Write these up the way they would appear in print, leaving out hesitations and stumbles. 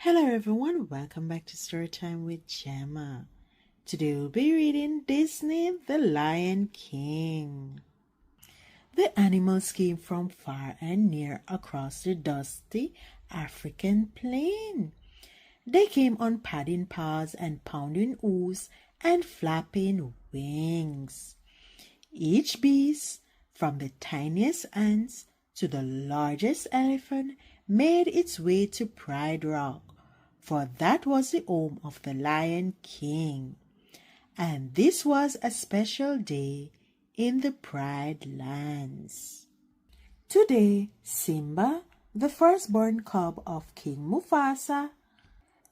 Hello everyone, welcome back to Storytime with Gemma. Today we'll be reading Disney The Lion King. The animals came from far and near across the dusty African plain. They came on padding paws and pounding hooves and flapping wings. Each beast, from the tiniest ants to the largest elephant, made its way to Pride Rock, for that was the home of the Lion King. And this was a special day in the Pride Lands. Today, Simba, the firstborn cub of King Mufasa,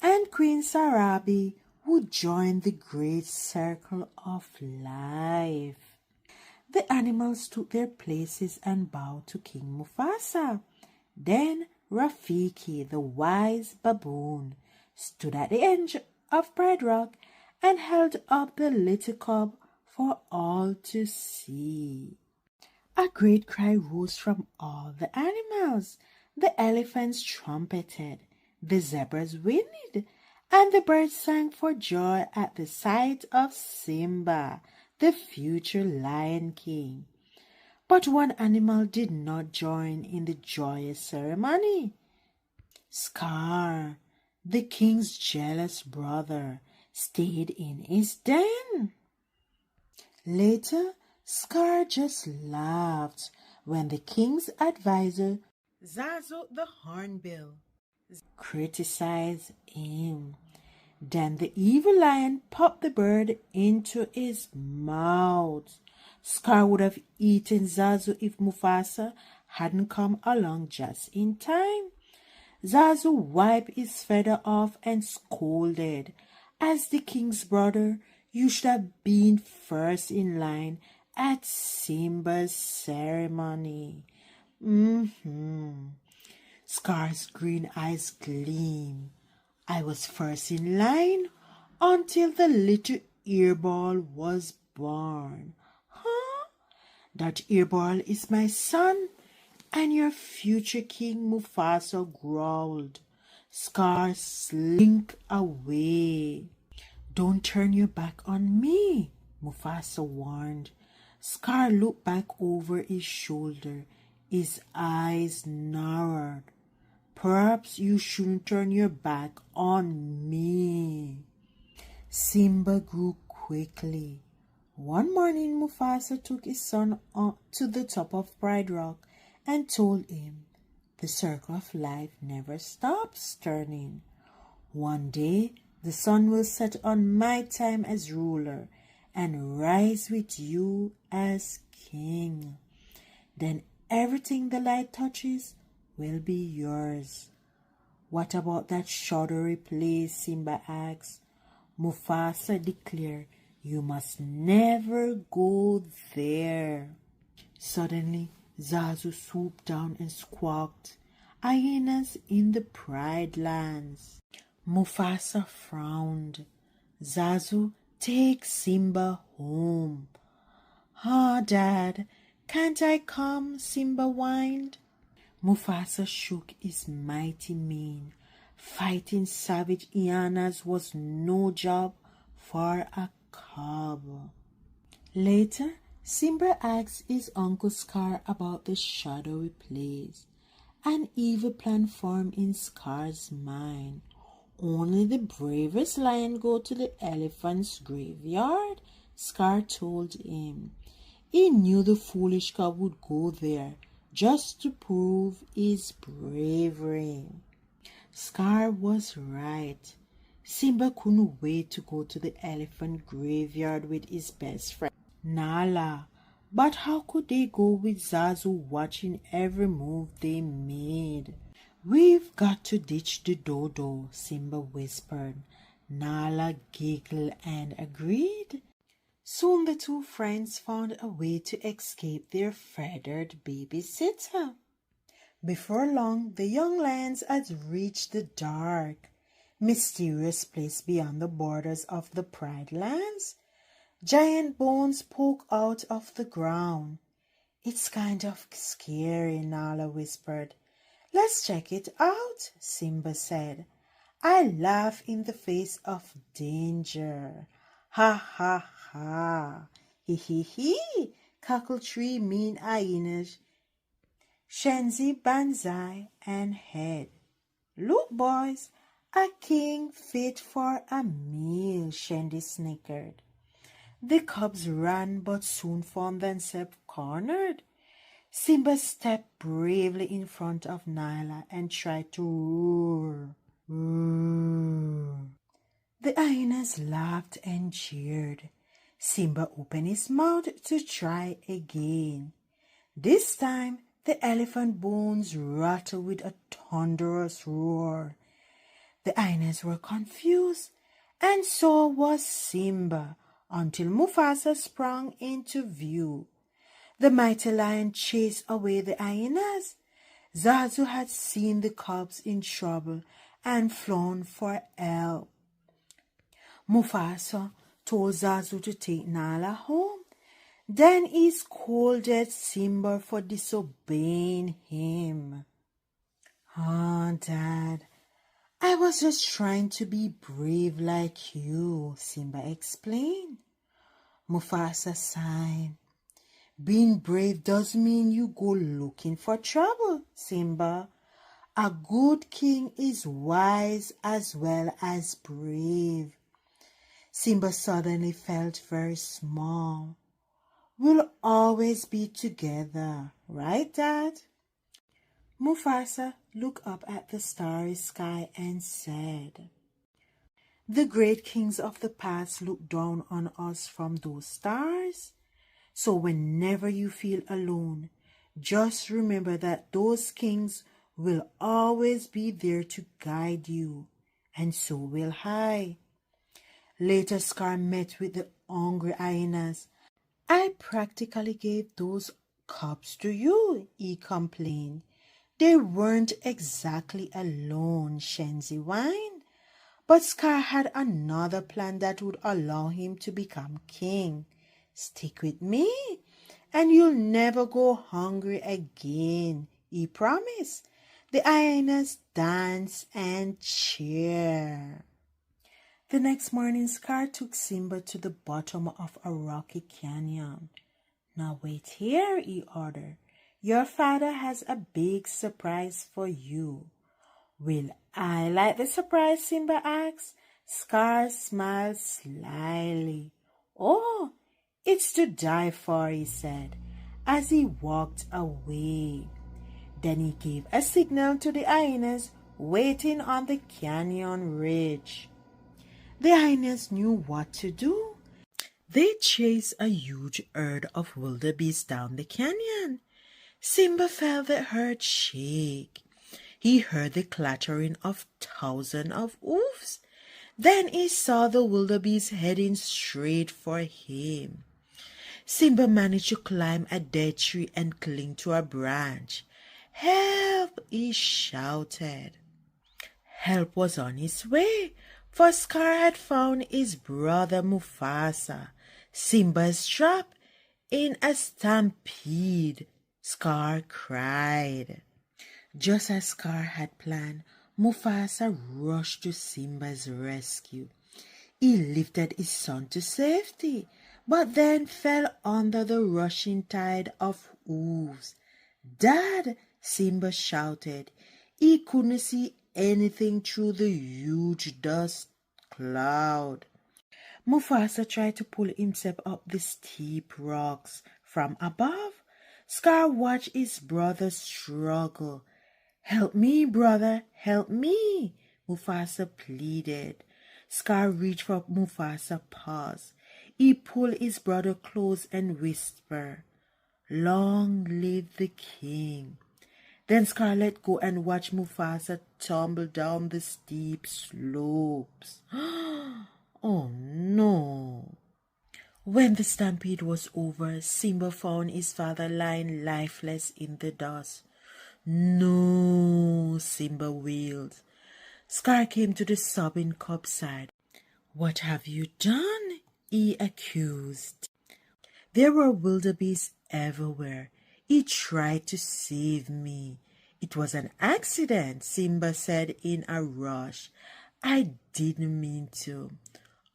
and Queen Sarabi would join the great circle of life. The animals took their places and bowed to King Mufasa. Then Rafiki, the wise baboon, stood at the edge of Pride Rock and held up the little cub for all to see. A great cry rose from all the animals. The elephants trumpeted, the zebras whinnied, and the birds sang for joy at the sight of Simba, the future Lion King. But one animal did not join in the joyous ceremony. Scar, the king's jealous brother, stayed in his den. Later, Scar just laughed when the king's advisor, Zazu the Hornbill, criticized him. Then the evil lion popped the bird into his mouth. Scar would have eaten Zazu if Mufasa hadn't come along just in time. Zazu wiped his feather off and scolded. As the king's brother, you should have been first in line at Simba's ceremony. Scar's green eyes gleamed. I was first in line until the little earball was born. Huh? That earball is my son and your future king, Mufasa growled. Scar slink away. Don't turn your back on me, Mufasa warned. Scar looked back over his shoulder. His eyes narrowed. Perhaps you shouldn't turn your back on me. Simba grew quickly. One morning, Mufasa took his son to the top of Pride Rock and told him, the circle of life never stops turning. One day, the sun will set on my time as ruler and rise with you as king. Then everything the light touches will be yours. What about that shadowy place? Simba asked. Mufasa declared, you must never go there. Suddenly, Zazu swooped down and squawked, hyenas in the Pride Lands. Mufasa frowned. Zazu, take Simba home. Dad, can't I come? Simba whined. Mufasa shook his mighty mane. Fighting savage hyenas was no job for a cub. Later, Simba asked his uncle Scar about the shadowy place. An evil plan formed in Scar's mind. Only the bravest lion go to the elephant's graveyard, Scar told him. He knew the foolish cub would go there just to prove his bravery. Scar was right. Simba couldn't wait to go to the elephant graveyard with his best friend, Nala. But how could they go with Zazu watching every move they made? We've got to ditch the dodo, Simba whispered. Nala giggled and agreed. Soon the two friends found a way to escape their feathered babysitter. Before long, the young lions had reached the dark, mysterious place beyond the borders of the Pride Lands. Giant bones poke out of the ground. It's kind of scary, Nala whispered. Let's check it out, Simba said. I laugh in the face of danger. Ha ha ha. Hee hee hee. Cackle three mean hyenas. Shenzi, banzai, and head. Look, boys, a king fit for a meal, Shendy snickered. The cubs ran but soon found themselves cornered. Simba stepped bravely in front of Nyla and tried to roar. Roar. The hyenas laughed and jeered. Simba opened his mouth to try again. This time, the elephant bones rattled with a thunderous roar. The hyenas were confused, and so was Simba, until Mufasa sprang into view. The mighty lion chased away the hyenas. Zazu had seen the cubs in trouble and flown for help. Mufasa told Zazu to take Nala home. Then he scolded Simba for disobeying him. "Ah, Dad, I was just trying to be brave like you," Simba explained. Mufasa sighed. "Being brave doesn't mean you go looking for trouble, Simba. A good king is wise as well as brave." Simba suddenly felt very small. "We'll always be together, right, Dad?" Mufasa looked up at the starry sky and said, "The great kings of the past looked down on us from those stars. So whenever you feel alone, just remember that those kings will always be there to guide you, and so will I." Later, Scar met with the hungry hyenas. "I practically gave those cubs to you," he complained. "They weren't exactly alone," Shenzi whined. But Scar had another plan that would allow him to become king. "Stick with me, and you'll never go hungry again," he promised. The hyenas danced and cheered. The next morning, Scar took Simba to the bottom of a rocky canyon. "Now wait here," he ordered. "Your father has a big surprise for you." "Will I like the surprise?" Simba asked. Scar smiled slyly. "Oh, it's to die for," he said, as he walked away. Then he gave a signal to the hyenas waiting on the canyon ridge. The hyenas knew what to do. They chased a huge herd of wildebeest down the canyon. Simba felt the herd shake. He heard the clattering of thousands of hoofs. Then he saw the wildebeest heading straight for him. Simba managed to climb a dead tree and cling to a branch. "Help!" he shouted. Help was on its way, for Scar had found his brother Mufasa, Simba's trap, in a stampede. Scar cried. Just as Scar had planned, Mufasa rushed to Simba's rescue. He lifted his son to safety, but then fell under the rushing tide of hooves. "Dad!" Simba shouted. He couldn't see anything through the huge dust cloud. Mufasa tried to pull himself up the steep rocks from above. Scar watched his brother struggle. "Help me, brother, help me," Mufasa pleaded. Scar reached for Mufasa's paws. He pulled his brother close and whispered, "Long live the king." Then Scar let go and watched Mufasa tumble down the steep slopes. Oh no! When the stampede was over, Simba found his father lying lifeless in the dust. "No," Simba wailed. Scar came to the sobbing cub's side. "What have you done?" he accused. There were wildebeest everywhere. "He tried to save me." "It was an accident," Simba said in a rush. I didn't mean to.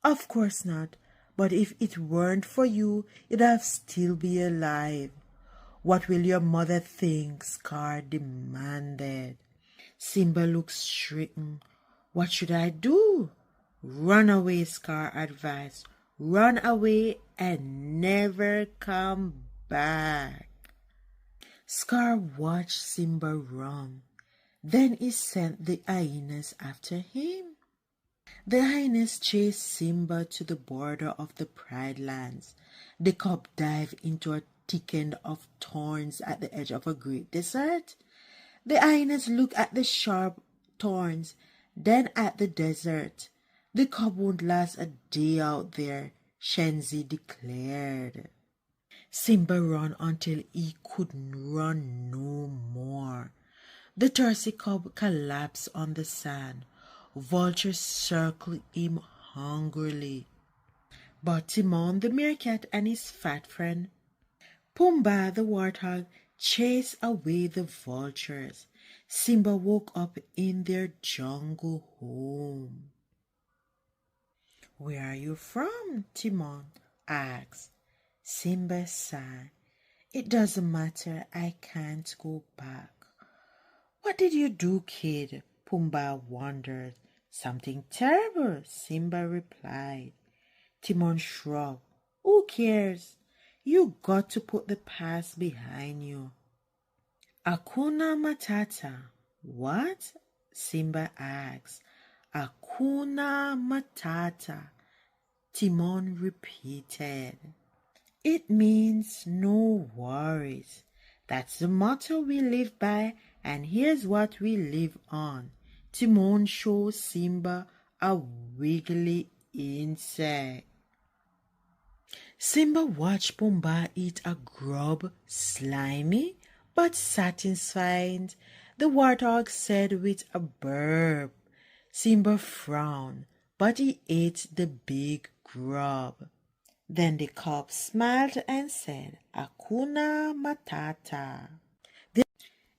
Of course not. But if it weren't for you, you'd have still be alive. What will your mother think? Scar demanded. Simba looked stricken. What should I do? Run away, Scar advised. Run away and never come back. Scar watched Simba run. Then he sent the hyenas after him. The hyenas chased Simba to the border of the Pride Lands. The cub dived into a thicket of thorns at the edge of a great desert. The hyenas looked at the sharp thorns, then at the desert. The cub won't last a day out there, Shenzi declared. Simba ran until he couldn't run no more. The thirsty cub collapsed on the sand. Vultures circled him hungrily. But Timon the meerkat and his fat friend Pumbaa the warthog chased away the vultures. Simba woke up in their jungle home. "Where are you from?" Timon asked. Simba sighed. "It doesn't matter, I can't go back." "What did you do, kid?" Pumbaa wondered. "Something terrible," Simba replied. Timon shrugged. "Who cares? You got to put the past behind you." "Hakuna Matata." "What?" Simba asked. "Hakuna Matata," Timon repeated. "It means no worries. That's the motto we live by, and here's what we live on." Timon showed Simba a wiggly insect. Simba watched Pumbaa eat a grub, slimy but satisfied. The warthog said with a burp. Simba frowned, but he ate the big grub. Then the cub smiled and said, "Hakuna Matata."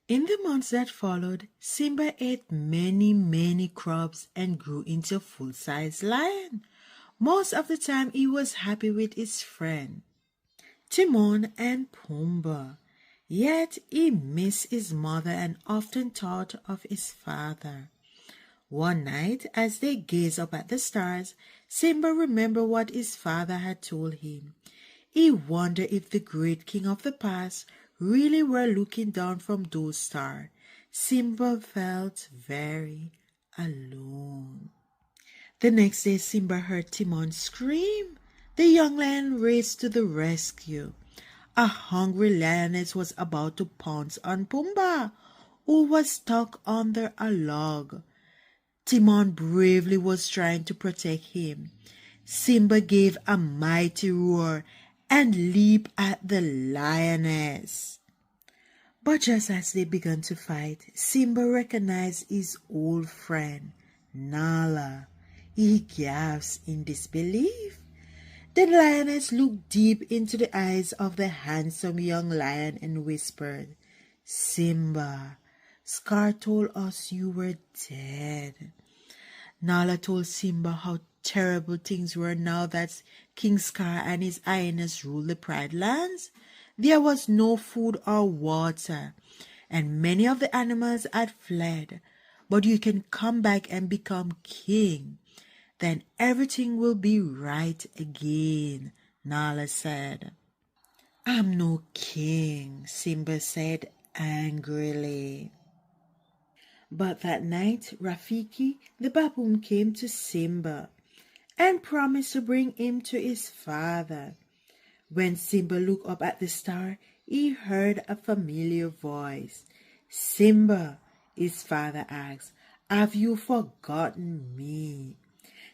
In the months that followed, Simba ate many grubs and grew into a full-size lion. Most of the time he was happy with his friend Timon and Pumbaa. Yet he missed his mother and often thought of his father. One night, as they gazed up at the stars, Simba remembered what his father had told him. He wondered if the great king of the past really were looking down from those stars. Simba felt very alone. The next day, Simba heard Timon scream. The young lion raced to the rescue. A hungry lioness was about to pounce on Pumbaa, who was stuck under a log. Timon bravely was trying to protect him. Simba gave a mighty roar and leaped at the lioness. But just as they began to fight, Simba recognized his old friend, Nala. He gasped in disbelief. The lioness looked deep into the eyes of the handsome young lion and whispered, "Simba, Scar told us you were dead." Nala told Simba how terrible things were now that King Scar and his hyenas ruled the Pride Lands. There was no food or water, and many of the animals had fled. But you can come back and become king. Then everything will be right again, Nala said. "I'm no king," Simba said angrily. But that night, Rafiki, the baboon, came to Simba and promised to bring him to his father. When Simba looked up at the star, he heard a familiar voice. "Simba," his father asked, "have you forgotten me?"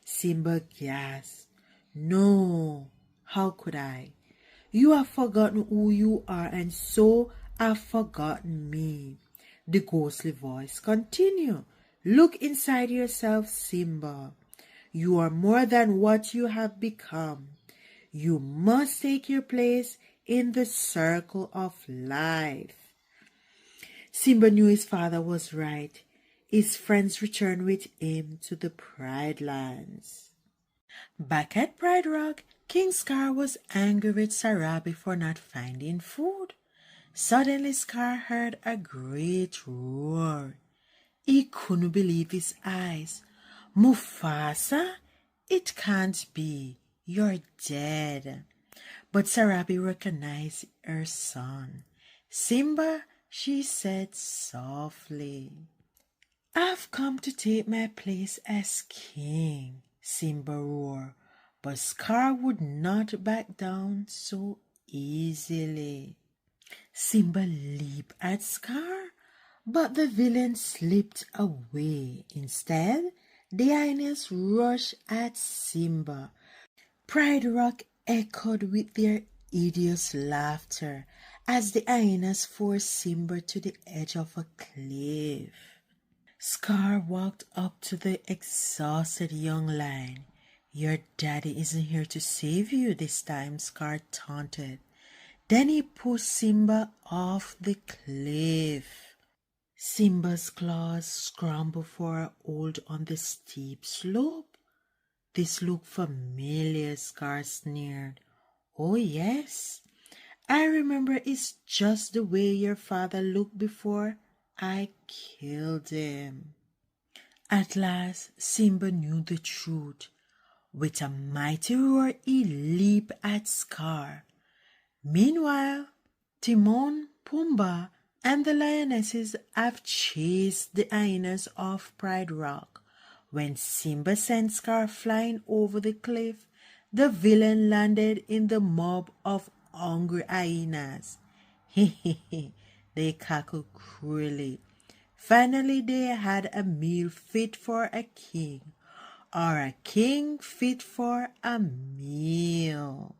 Simba gasped. "No, how could I? You have forgotten who you are, and so have forgotten me." The ghostly voice continued. "Look inside yourself, Simba. You are more than what you have become. You must take your place in the circle of life." Simba knew his father was right. His friends returned with him to the Pride Lands. Back at Pride Rock, King Scar was angry with Sarabi for not finding food. Suddenly Scar heard a great roar. He couldn't believe his eyes. Mufasa? It can't be. You're dead. But Sarabi recognized her son. Simba, she said softly. I've come to take my place as king, Simba roared, but Scar would not back down so easily. Simba leaped at Scar, but the villain slipped away. Instead, the hyenas rushed at Simba. Pride Rock echoed with their hideous laughter as the hyenas forced Simba to the edge of a cliff. Scar walked up to the exhausted young lion. Your daddy isn't here to save you this time, Scar taunted. Then he pushed Simba off the cliff. Simba's claws scrambled for a hold on the steep slope. This looked familiar, Scar sneered. Oh yes, I remember it's just the way your father looked before I killed him. At last, Simba knew the truth. With a mighty roar, he leaped at Scar. Meanwhile, Timon, Pumbaa, and the lionesses have chased the hyenas off Pride Rock. When Simba sent Scar flying over the cliff, the villain landed in the mob of hungry hyenas. They cackled cruelly. Finally, they had a meal fit for a king, or a king fit for a meal.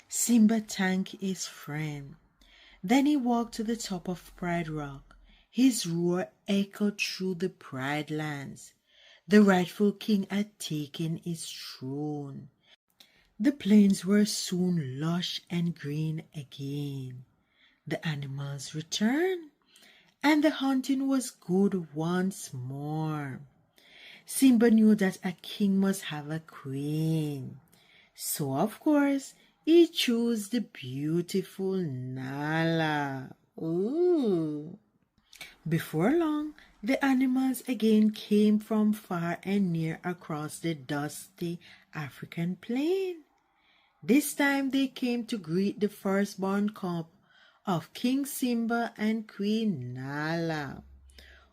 Simba thanked his friend. Then he walked to the top of Pride Rock. His roar echoed through the Pride Lands. The rightful king had taken his throne. The plains were soon lush and green again. The animals returned, and the hunting was good once more. Simba knew that a king must have a queen. So, of course, he chose the beautiful Nala. Ooh. Before long, the animals again came from far and near across the dusty African plain. This time they came to greet the firstborn cub of King Simba and Queen Nala.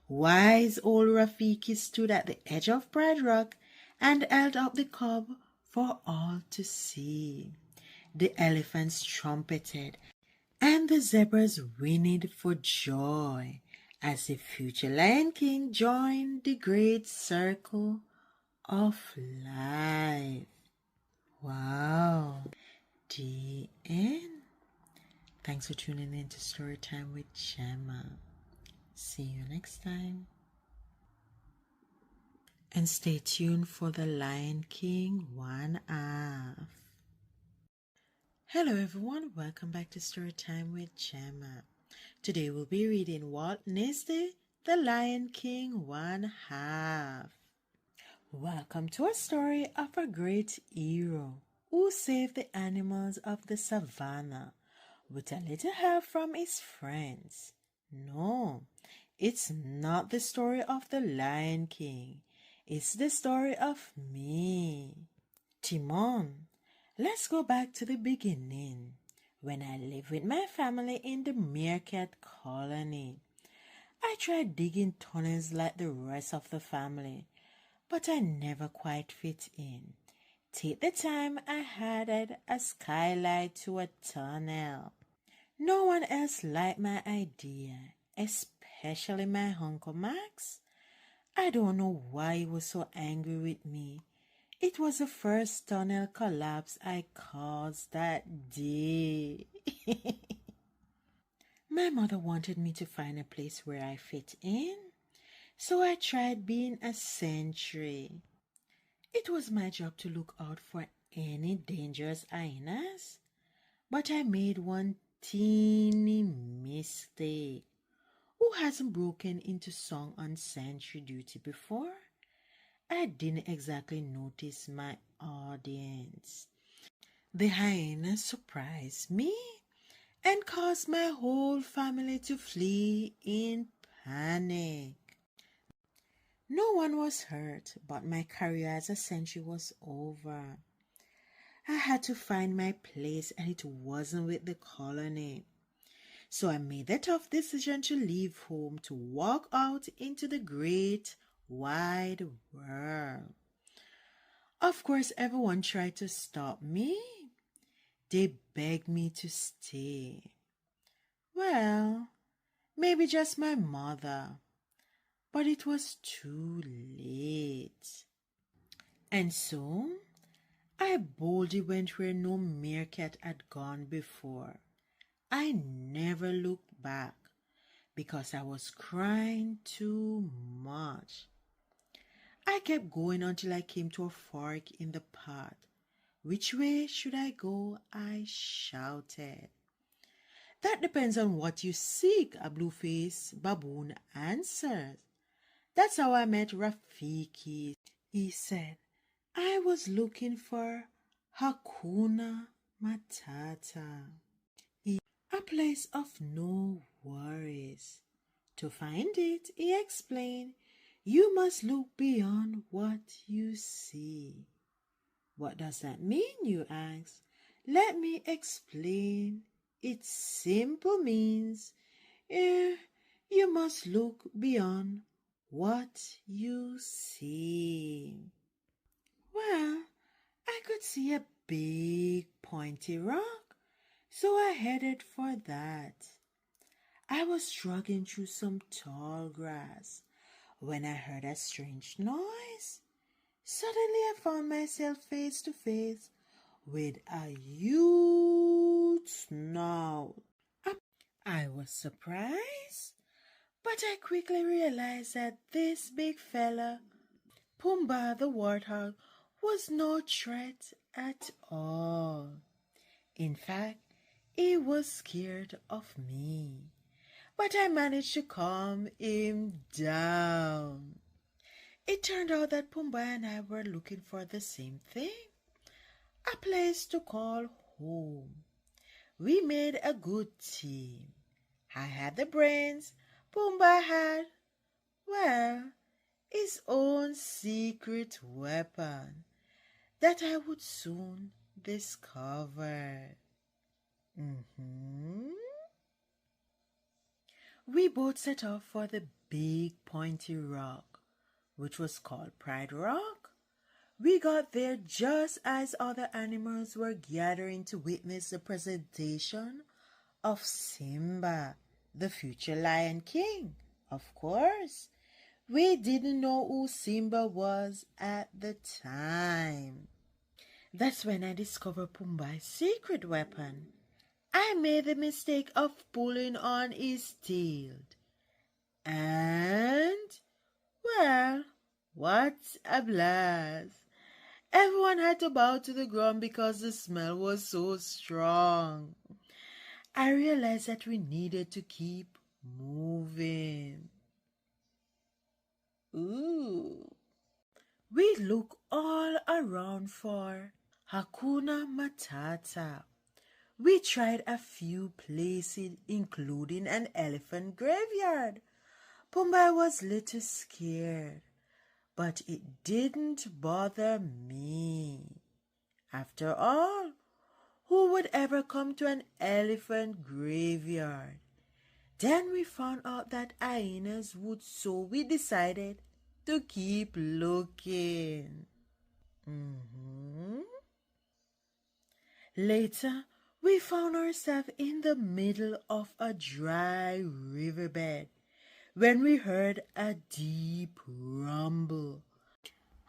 Wise old Rafiki stood at the edge of Pride Rock and held up the cub for all to see. The elephants trumpeted, and the zebras whinnied for joy as the future Lion King joined the great circle of life. Wow. The end. Thanks for tuning in to Storytime with Gemma. See you next time. And stay tuned for The Lion King 1/2. Hello everyone, welcome back to Storytime with Gemma. Today we'll be reading Walt Disney, The Lion King 1/2. Welcome to a story of a great hero who saved the animals of the savannah with a little help from his friends. No, it's not the story of the Lion King. It's the story of me, Timon. Let's go back to the beginning, when I lived with my family in the meerkat colony. I tried digging tunnels like the rest of the family, but I never quite fit in. Take the time I added a skylight to a tunnel. No one else liked my idea, especially my Uncle Max. I don't know why he was so angry with me. It was the first tunnel collapse I caused that day. My mother wanted me to find a place where I fit in, so I tried being a sentry. It was my job to look out for any dangerous hyenas, but I made one teeny mistake. Who Who hasn't broken into song on sentry duty before? I didn't exactly notice my audience. The hyena surprised me and caused my whole family to flee in panic. No one was hurt, but my career as a sentry was over. I had to find my place, and it wasn't with the colony. So I made the tough decision to leave home to walk out into the great wide world. Of course, everyone tried to stop me. They begged me to stay. Well, maybe just my mother, but it was too late. And so I boldly went where no meerkat had gone before. I never looked back because I was crying too much. I kept going until I came to a fork in the path. Which way should I go? I shouted. That depends on what you seek, a blue-faced baboon answered. That's how I met Rafiki, he said. I was looking for Hakuna Matata, a place of no worries. To find it, he explained, you must look beyond what you see. What does that mean, you ask? Let me explain. It simple means you must look beyond what you see. Well, I could see a big pointy rock, so I headed for that. I was struggling through some tall grass when I heard a strange noise. Suddenly I found myself face to face with a huge snout. I was surprised, but I quickly realized that this big fella, Pumbaa the warthog, was no threat at all. In fact, he was scared of me, but I managed to calm him down. It turned out that Pumbaa and I were looking for the same thing, a place to call home. We made a good team. I had the brains, Pumbaa had, well, his own secret weapon that I would soon discover. We both set off for the big pointy rock, which was called Pride Rock. We got there just as other animals were gathering to witness the presentation of Simba, the future Lion King. Of course, we didn't know who Simba was at the time. That's when I discovered Pumbaa's secret weapon. I made the mistake of pulling on his tail. And, well, what a blast! Everyone had to bow to the ground because the smell was so strong. I realized that we needed to keep moving. Ooh. We looked all around for Hakuna Matata. We tried a few places, including an elephant graveyard. Pumbaa was a little scared, but it didn't bother me. After all, who would ever come to an elephant graveyard? Then we found out that hyenas would, so we decided to keep looking. Later, we found ourselves in the middle of a dry riverbed when we heard a deep rumble.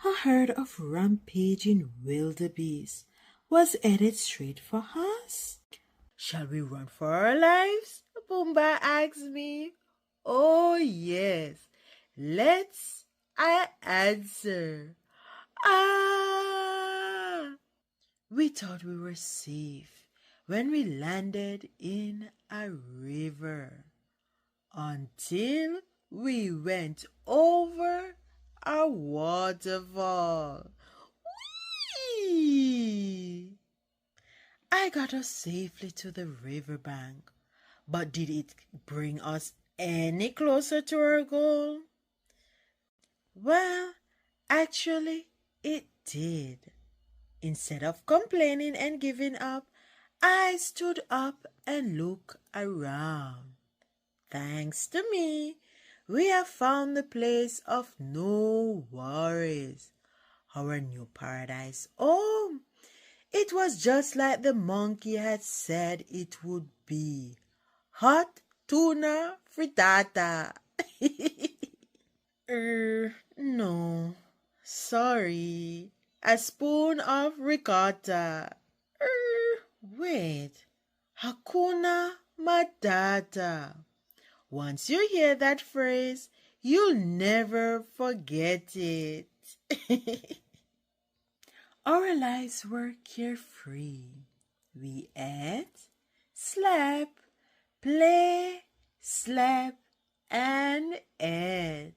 A herd of rampaging wildebeest was headed straight for us. Shall we run for our lives? Pumbaa asked me. Oh, yes. Let's, I answer. Ah! We thought we were safe when we landed in a river. until we went over a waterfall. Whee! I got us safely to the riverbank, but did it bring us any closer to our goal? Well, actually, it did. Instead of complaining and giving up, I stood up and looked around. Thanks to me, we have found the place of no worries, our new paradise home. It was just like the monkey had said it would be. Hot tuna frittata. No. Sorry. A spoon of ricotta. Wait. Hakuna Matata. Once you hear that phrase, you'll never forget it. Our lives were carefree. We ate, slept, play, slept, and ate.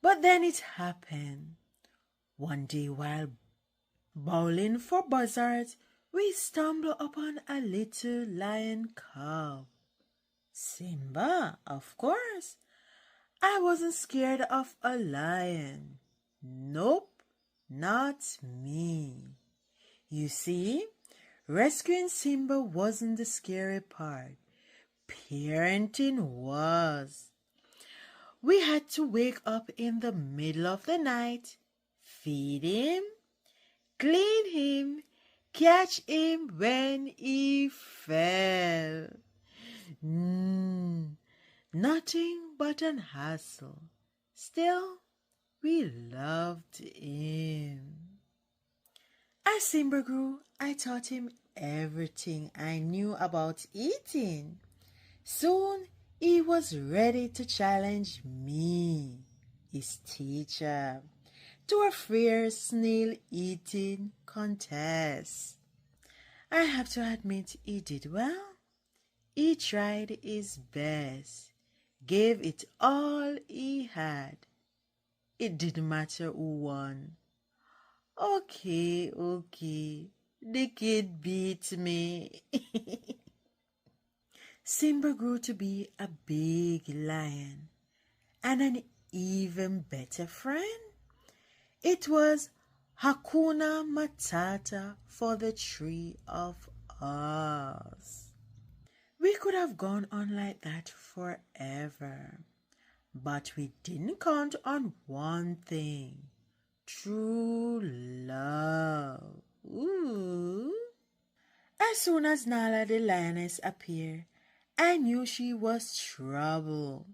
But then it happened. One day while bowling for buzzards, we stumbled upon a little lion cub. Simba, of course. I wasn't scared of a lion. Nope, not me. You see, rescuing Simba wasn't the scary part. Parenting was. We had to wake up in the middle of the night, feed him, clean him, catch him when he fell. Nothing but an hassle. Still, we loved him. As Simba grew, I taught him everything I knew about eating. Soon, he was ready to challenge me, his teacher, to a fair snail-eating contest. I have to admit he did well. He tried his best, gave it all he had. It didn't matter who won. Okay, the kid beat me. Simba grew to be a big lion and an even better friend. It was Hakuna Matata for the three of us. We could have gone on like that forever, but we didn't count on one thing: true love. Ooh. As soon as Nala the lioness appeared, I knew she was trouble.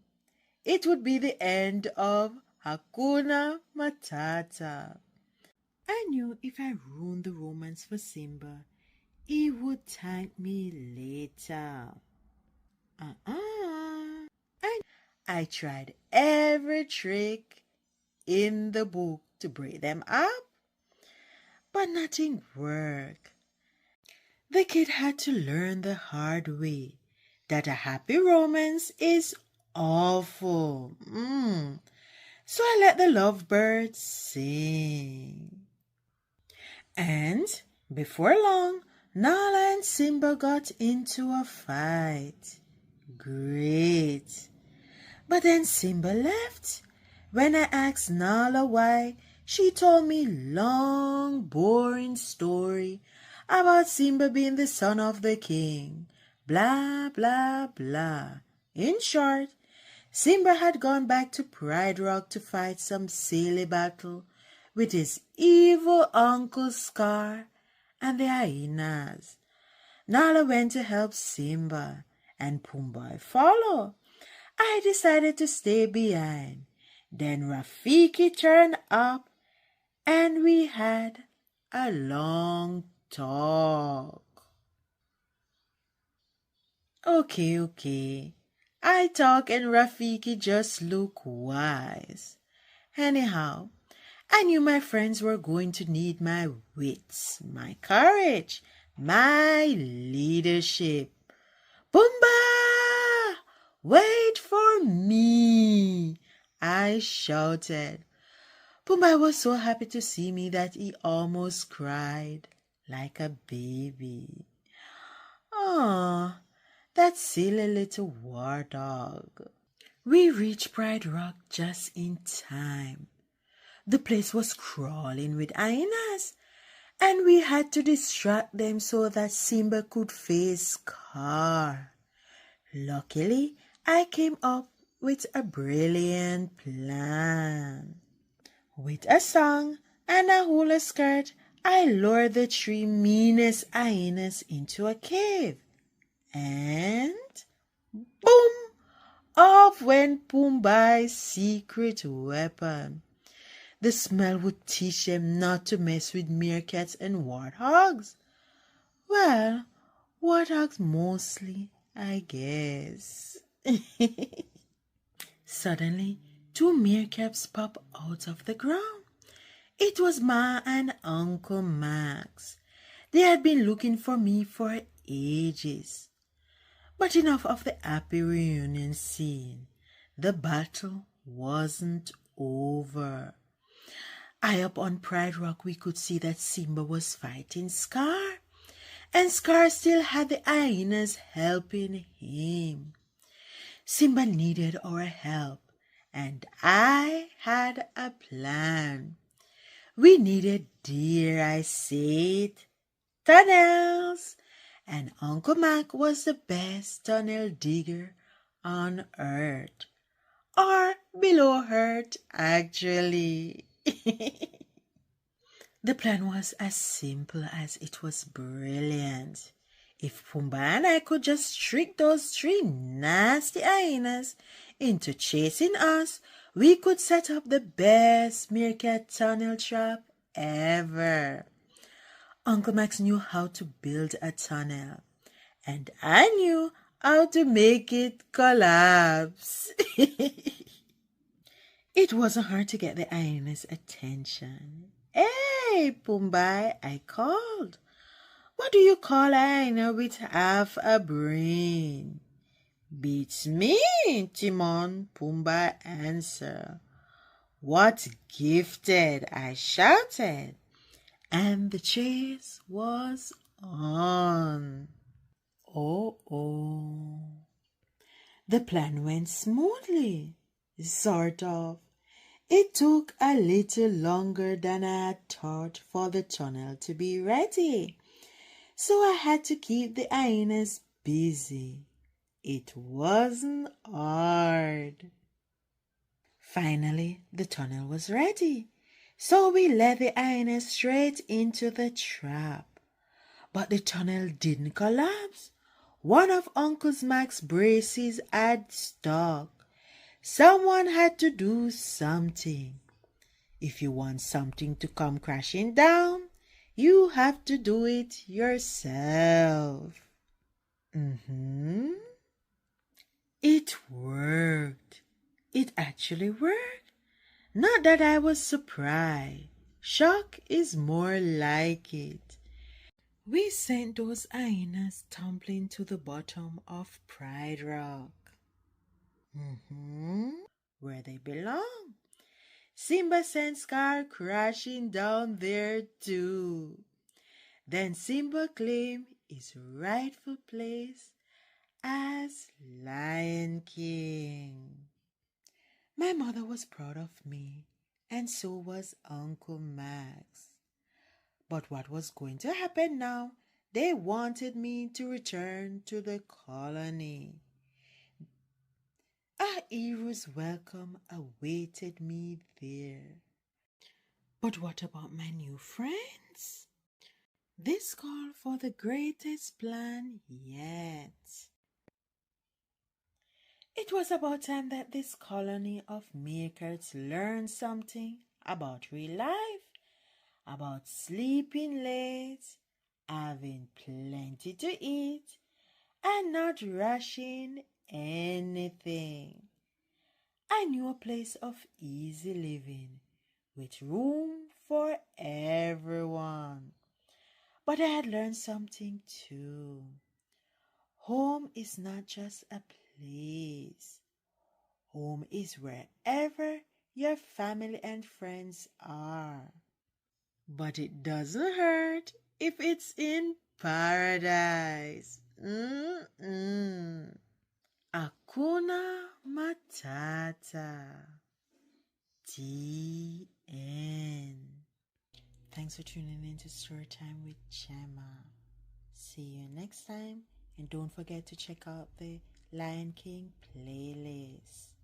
It would be the end of Hakuna Matata. I knew if I ruined the romance for Simba, he would thank me later. I tried every trick in the book to break them up, but nothing worked. The kid had to learn the hard way that a happy romance is awful. So I let the lovebirds sing. And before long, Nala and Simba got into a fight. Great. But then Simba left. When I asked Nala why, she told me long, boring story about Simba being the son of the king. Blah, blah, blah. In short, Simba had gone back to Pride Rock to fight some silly battle with his evil Uncle Scar and the hyenas. Nala went to help Simba, and Pumbaa followed. I decided to stay behind. Then Rafiki turned up, and we had a long talk. Okay. I talk and Rafiki just look wise. Anyhow, I knew my friends were going to need my wits, my courage, my leadership. Pumbaa! Wait for me, I shouted. Pumbaa was so happy to see me that he almost cried like a baby. Ah, that silly little warthog. We reached Pride Rock just in time. The place was crawling with hyenas, and we had to distract them so that Simba could face Scar. Luckily, I came up with a brilliant plan. With a song and a hula skirt, I lured the three meanest hyenas into a cave. And boom! Off went Pumbaa's secret weapon. The smell would teach them not to mess with meerkats and warthogs. Well, warthogs mostly, I guess. Suddenly, two meerkats popped out of the ground. It was Ma and Uncle Max. They had been looking for me for ages. But enough of the happy reunion scene. The battle wasn't over. High up on Pride Rock, we could see that Simba was fighting Scar, and Scar still had the hyenas helping him. Simba needed our help, and I had a plan. We needed, dare I say it, tunnels, and Uncle Mac was the best tunnel digger on earth, or below earth, actually. The plan was as simple as it was brilliant. If Pumbaa and I could just trick those three nasty hyenas into chasing us, we could set up the best meerkat tunnel trap ever. Uncle Max knew how to build a tunnel, and I knew how to make it collapse. It wasn't hard to get the hyenas' attention. Hey, Pumbaa, I called. What do you call a hyena with half a brain? Beats me, Timon, Pumbaa answered. What gifted, I shouted, and the chase was on. Oh. The plan went smoothly, sort of. It took a little longer than I had thought for the tunnel to be ready, so I had to keep the hyenas busy. It wasn't hard. Finally, the tunnel was ready, so we led the hyenas straight into the trap. But the tunnel didn't collapse. One of Uncle Mac's braces had stuck. Someone had to do something. If you want something to come crashing down, you have to do it yourself. It worked. It actually worked. Not that I was surprised. Shock is more like it. We sent those hyenas tumbling to the bottom of Pride Rock. Where they belong. Simba sent Scar crashing down there too. Then Simba claimed his rightful place as Lion King. My mother was proud of me, and so was Uncle Max. But what was going to happen now? They wanted me to return to the colony. A hero's welcome awaited me there. But what about my new friends? This called for the greatest plan yet. It was about time that this colony of meerkats learned something about real life, about sleeping late, having plenty to eat, and not rushing anything. I knew a place of easy living with room for everyone. But I had learned something too. Home is not just a place. Home is wherever your family and friends are. But it doesn't hurt if it's in paradise. Hakuna Matata. TN. Thanks for tuning in to Storytime with Gemma. See you next time, and don't forget to check out the Lion King playlist.